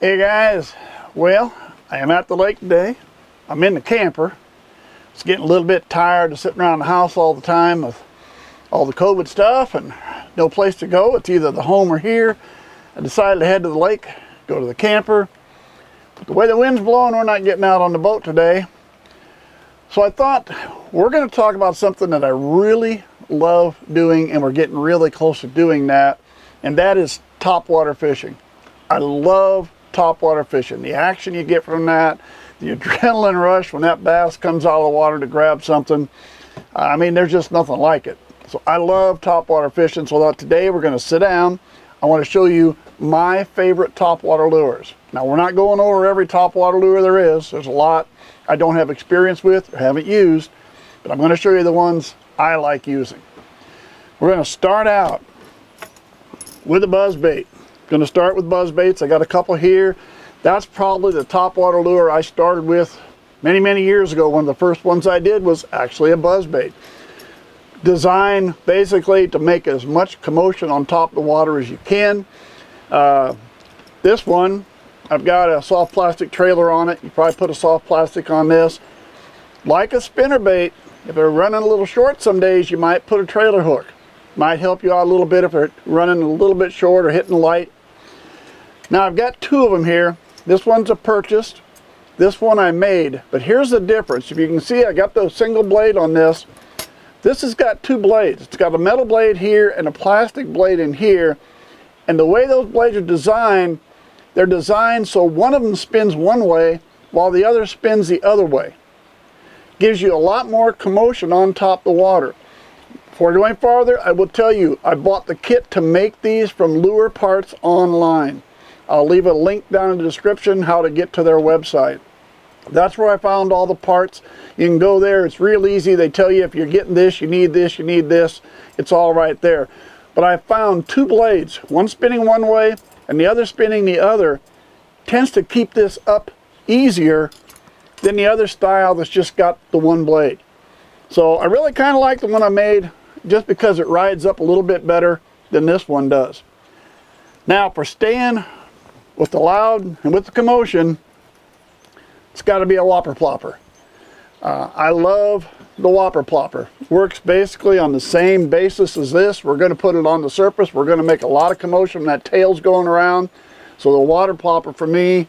Hey guys, well, I am at the lake today. I'm in the camper. It's getting a little bit tired of sitting around the house all the time with all the COVID stuff and no place to go. It's either the home or here. I decided to head to the lake, go to the camper. But the way the wind's blowing, we're not getting out on the boat today. So I thought we're going to talk about something that I really love doing, and we're getting really close to doing that, and that is topwater fishing. I love topwater fishing. The action you get from that, the adrenaline rush when that bass comes out of the water to grab something. I mean, there's just nothing like it. So I love topwater fishing. So today we're going to sit down. I want to show you my favorite topwater lures. Now, we're not going over every topwater lure there is. There's a lot I don't have experience with or haven't used, but I'm going to show you the ones I like using. We're going to start out with a buzzbait. Going to start with buzzbaits. I got a couple here. That's probably the topwater lure I started with many years ago. One of the first ones I did was actually a buzzbait. Designed basically to make as much commotion on top of the water as you can. This one, I've got a soft plastic trailer on it. You probably put a soft plastic on this. Like a spinnerbait, if they're running a little short some days, you might put a trailer hook. Might help you out a little bit if they're running a little bit short or hitting light. Now I've got two of them here. This one's a purchased. This one I made. But here's the difference. If you can see, I got the single blade on this. This has got two blades. It's got a metal blade here and a plastic blade in here. And the way those blades are designed, they're designed so one of them spins one way while the other spins the other way. Gives you a lot more commotion on top of the water. Before going farther, I will tell you, I bought the kit to make these from Lure Parts online. I'll leave a link down in the description how to get to their website. That's where I found all the parts. You can go there. It's real easy. They tell you if you're getting this, you need this, you need this. It's all right there. But I found two blades, one spinning one way and the other spinning the other. Tends to keep this up easier than the other style that's just got the one blade. So I really kind of like the one I made just because it rides up a little bit better than this one does. Now for staying with the loud and with the commotion, it's got to be a Whopper Popper. I love the Whopper Popper. Works basically on the same basis as this. We're going to put it on the surface. We're going to make a lot of commotion when that tail's going around. So the Whopper Popper for me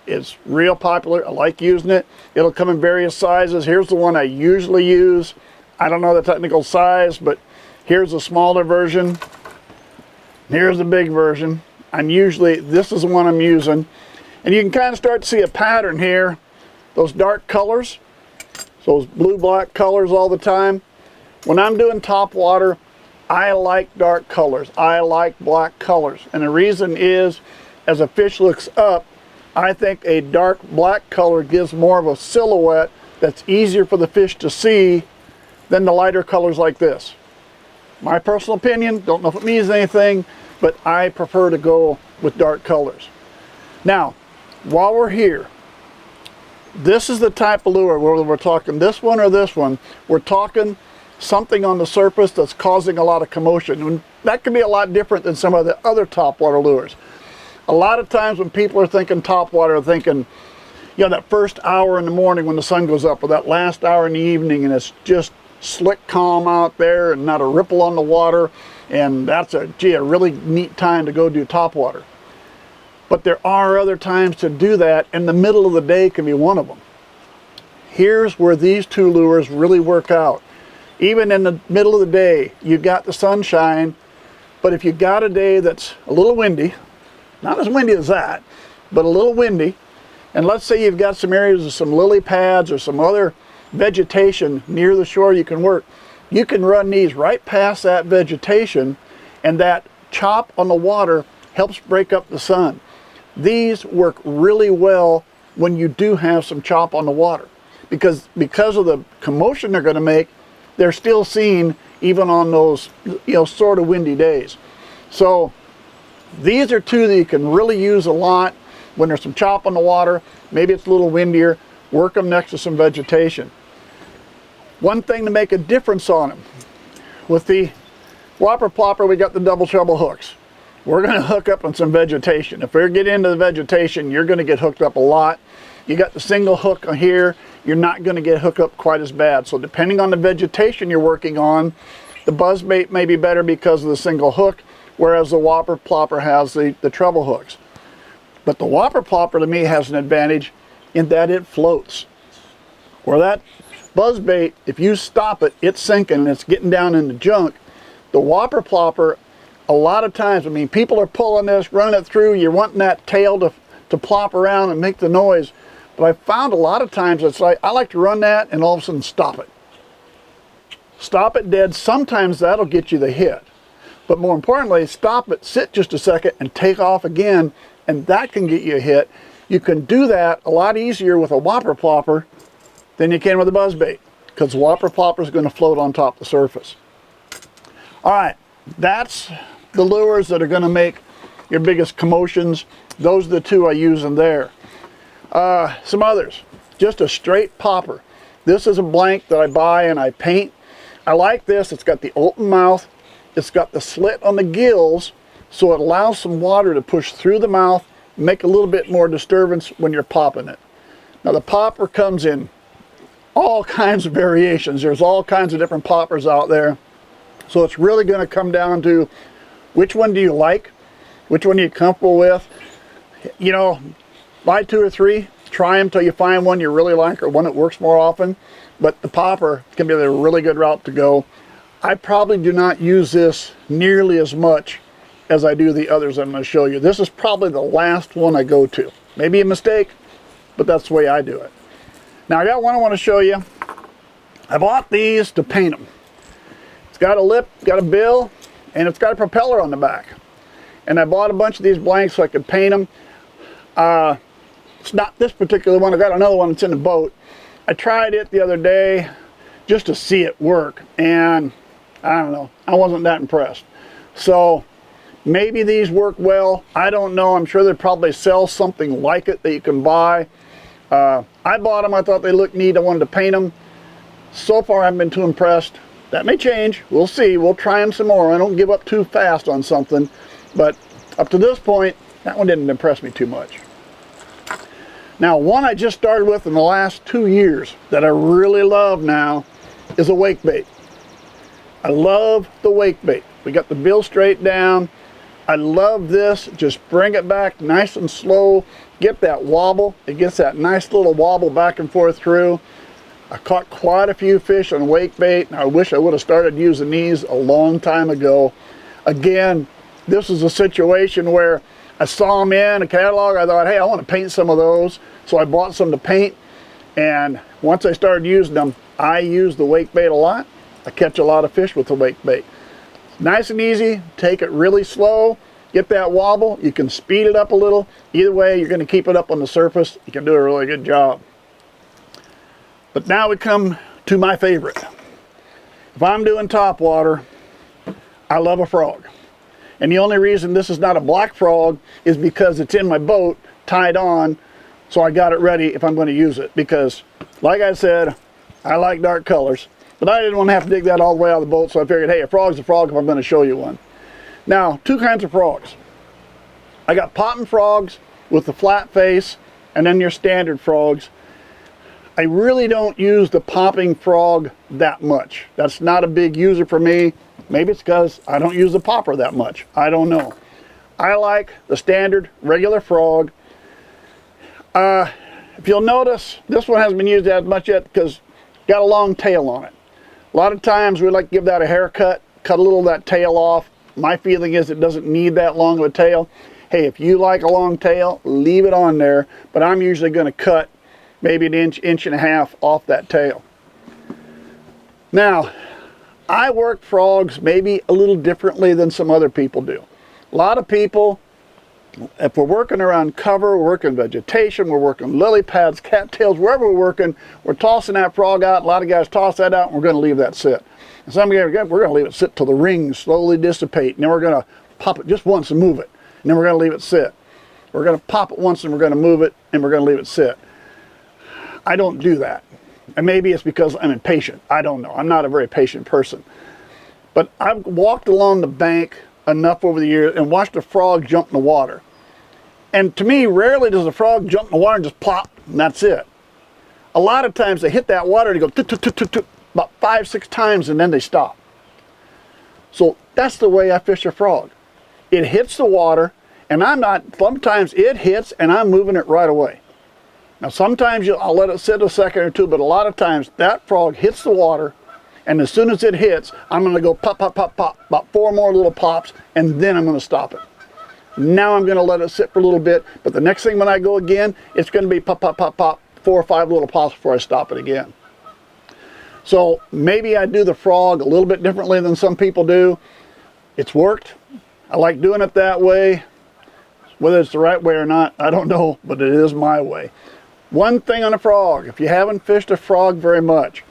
is real popular. I like using it. It'll come in various sizes. Here's the one I usually use. I don't know the technical size, but here's the smaller version. Here's the big version. This is the one I'm using. And you can kind of start to see a pattern here. Those dark colors, those blue-black colors all the time. When I'm doing top water, I like dark colors. I like black colors. And the reason is, as a fish looks up, I think a dark black color gives more of a silhouette that's easier for the fish to see than the lighter colors like this. My personal opinion, don't know if it means anything, but I prefer to go with dark colors. Now, while we're here, this is the type of lure, whether we're talking this one or this one, we're talking something on the surface that's causing a lot of commotion. And that can be a lot different than some of the other topwater lures. A lot of times when people are thinking topwater, they're thinking, you know, that first hour in the morning when the sun goes up, or that last hour in the evening, and it's just slick calm out there and not a ripple on the water, and that's a really neat time to go do topwater. But there are other times to do that, and the middle of the day can be one of them. Here's where these two lures really work out. Even in the middle of the day, you got the sunshine, but if you got a day that's a little windy, not as windy as that, but a little windy, and let's say you've got some areas of some lily pads or some other vegetation near the shore you can work, you can run these right past that vegetation, and that chop on the water helps break up the sun. These work really well when you do have some chop on the water, because of the commotion they're going to make, they're still seen even on those, you know, sort of windy days. So these are two that you can really use a lot when there's some chop on the water. Maybe it's a little windier. Work them next to some vegetation. One thing to make a difference on them, with the Whopper Popper, we got the double treble hooks. we're going to hook up on some vegetation. If we get into the vegetation, you're going to get hooked up a lot. You got the single hook here, you're not going to get hooked up quite as bad. So depending on the vegetation you're working on, the buzzbait may be better because of the single hook, whereas the Whopper Popper has the treble hooks. But the Whopper Popper to me has an advantage in that it floats. Where that buzzbait, if you stop it, it's sinking and it's getting down in the junk. The Whopper Popper, a lot of times, I mean, people are pulling this, running it through, you're wanting that tail to plop around and make the noise. But I found a lot of times it's like, I like to run that and all of a sudden stop it. Stop it dead. Sometimes that'll get you the hit. But more importantly, stop it, sit just a second and take off again, and that can get you a hit. You can do that a lot easier with a Whopper Popper than you can with a buzzbait, because the Whopper Popper is going to float on top of the surface. All right, that's the lures that are going to make your biggest commotions. Those are the two I use in there. Some others, just a straight popper. This is a blank that I buy and I paint. I like this. It's got the open mouth. It's got the slit on the gills, so it allows some water to push through the mouth, make a little bit more disturbance when you're popping it. Now the popper comes in all kinds of variations. There's all kinds of different poppers out there. So it's really going to come down to which one do you like, which one are you comfortable with. You know, buy 2 or 3, try them till you find one you really like or one that works more often. But the popper can be a really good route to go. I probably do not use this nearly as much as I do the others I'm going to show you. This is probably the last one I go to. Maybe a mistake, but that's the way I do it. Now I got one I want to show you. I bought these to paint them. It's got a lip, got a bill, and it's got a propeller on the back. And I bought a bunch of these blanks so I could paint them. It's not this particular one. I got another one that's in the boat. I tried it the other day just to see it work, and I don't know, I wasn't that impressed. So maybe these work well. I don't know. I'm sure they probably sell something like it that you can buy. I bought them. I thought they looked neat. I wanted to paint them. So far, I haven't been too impressed. That may change. We'll see. We'll try them some more. I don't give up too fast on something. But up to this point, that one didn't impress me too much. Now, one I just started with in the last 2 years that I really love now is a Wakebait. I love the Wakebait. We got the bill straight down. I love this. Just bring it back nice and slow. Get that wobble. It gets that nice little wobble back and forth through. I caught quite a few fish on Wakebait, and I wish I would have started using these a long time ago. Again, this is a situation where I saw them in a catalog. I thought, hey, I want to paint some of those. So I bought some to paint. And once I started using them, I use the Wakebait a lot. I catch a lot of fish with the Wakebait. Nice and easy. Take it really slow. Get that wobble. You can speed it up a little. Either way, you're going to keep it up on the surface. You can do a really good job. But now we come to my favorite. If I'm doing top water, I love a frog. And the only reason this is not a black frog is because it's in my boat, tied on, so I got it ready if I'm going to use it. Because, like I said, I like dark colors. But I didn't want to have to dig that all the way out of the boat, so I figured, hey, a frog's a frog if I'm going to show you one. Now, 2 kinds of frogs. I got popping frogs with the flat face, and then your standard frogs. I really don't use the popping frog that much. That's not a big user for me. Maybe it's because I don't use the popper that much. I don't know. I like the standard regular frog. If you'll notice, this one hasn't been used as much yet because it's got a long tail on it. A lot of times we like to give that a haircut, cut a little of that tail off. My feeling is it doesn't need that long of a tail. Hey, if you like a long tail, leave it on there, but I'm usually going to cut maybe an inch, inch and a half off that tail. Now, I work frogs maybe a little differently than some other people do. A lot of people, if we're working around cover, we're working vegetation, we're working lily pads, cattails, wherever we're working, we're tossing that frog out. A lot of guys toss that out and we're going to leave that sit. And some guys, we're going to leave it sit till the rings slowly dissipate, and then we're going to pop it just once and move it, and then we're going to leave it sit. We're going to pop it once and we're going to move it, and we're going to leave it sit. I don't do that. And maybe it's because I'm impatient. I don't know. I'm not a very patient person. But I've walked along the bank enough over the years and watched a frog jump in the water. And to me, rarely does a frog jump in the water and just plop, and that's it. A lot of times they hit that water and they go about 5-6 times, and then they stop. So that's the way I fish a frog. It hits the water, and sometimes it hits and I'm moving it right away. Now sometimes I'll let it sit a second or two, but a lot of times that frog hits the water, and as soon as it hits, I'm going to go pop, pop, pop, pop, about 4 more little pops, and then I'm going to stop it. Now I'm going to let it sit for a little bit, but the next thing when I go again, it's going to be pop, pop, pop, pop, 4 or 5 little pops before I stop it again. So maybe I do the frog a little bit differently than some people do. It's worked. I like doing it that way. Whether it's the right way or not, I don't know, but it is my way. One thing on a frog, if you haven't fished a frog very much,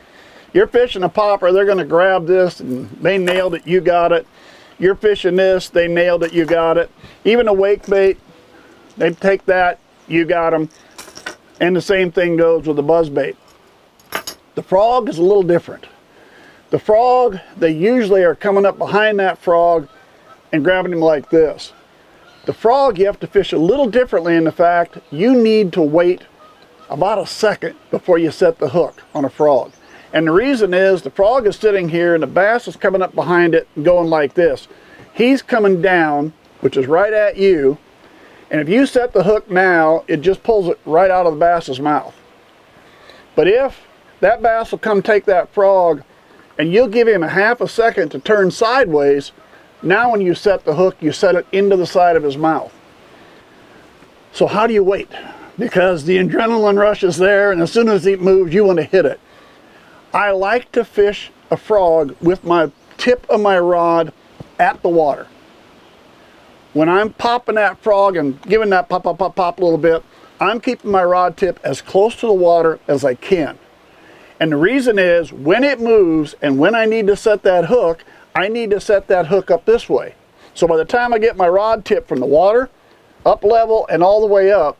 you're fishing a popper, they're going to grab this and they nailed it, you got it. You're fishing this, they nailed it, you got it. Even a wake bait, they take that, you got them. And the same thing goes with the buzz bait. The frog is a little different. The frog, they usually are coming up behind that frog and grabbing him like this. The frog, you have to fish a little differently in the fact you need to wait about a second before you set the hook on a frog. And the reason is the frog is sitting here and the bass is coming up behind it and going like this. He's coming down, which is right at you, and if you set the hook now, it just pulls it right out of the bass's mouth. But if that bass will come take that frog and you'll give him a half a second to turn sideways, now when you set the hook, you set it into the side of his mouth. So how do you wait? Because the adrenaline rush is there, and as soon as he moves, you want to hit it. I like to fish a frog with my tip of my rod at the water. When I'm popping that frog and giving that pop, pop, pop, pop a little bit, I'm keeping my rod tip as close to the water as I can. And the reason is, when it moves and when I need to set that hook, I need to set that hook up this way. So by the time I get my rod tip from the water, up level and all the way up,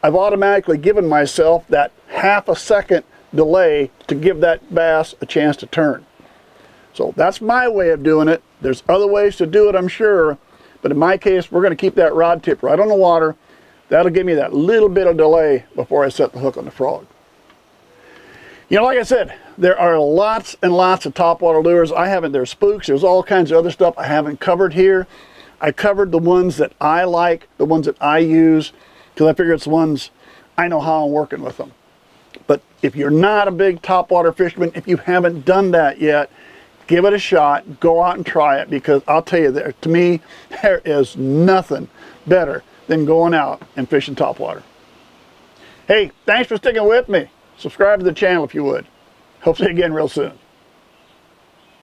I've automatically given myself that half a second delay to give that bass a chance to turn. So that's my way of doing it. There's other ways to do it, I'm sure, but in my case, we're going to keep that rod tip right on the water. That'll give me that little bit of delay before I set the hook on the frog. You know, like I said, there are lots and lots of topwater lures. There's spooks, there's all kinds of other stuff I haven't covered here. I covered the ones that I like, the ones that I use, because I figure it's the ones I know how I'm working with them. But if you're not a big topwater fisherman, if you haven't done that yet, give it a shot, go out and try it, because I'll tell you, to me, there is nothing better than going out and fishing topwater. Hey, thanks for sticking with me. Subscribe to the channel if you would. Hope to see you again real soon.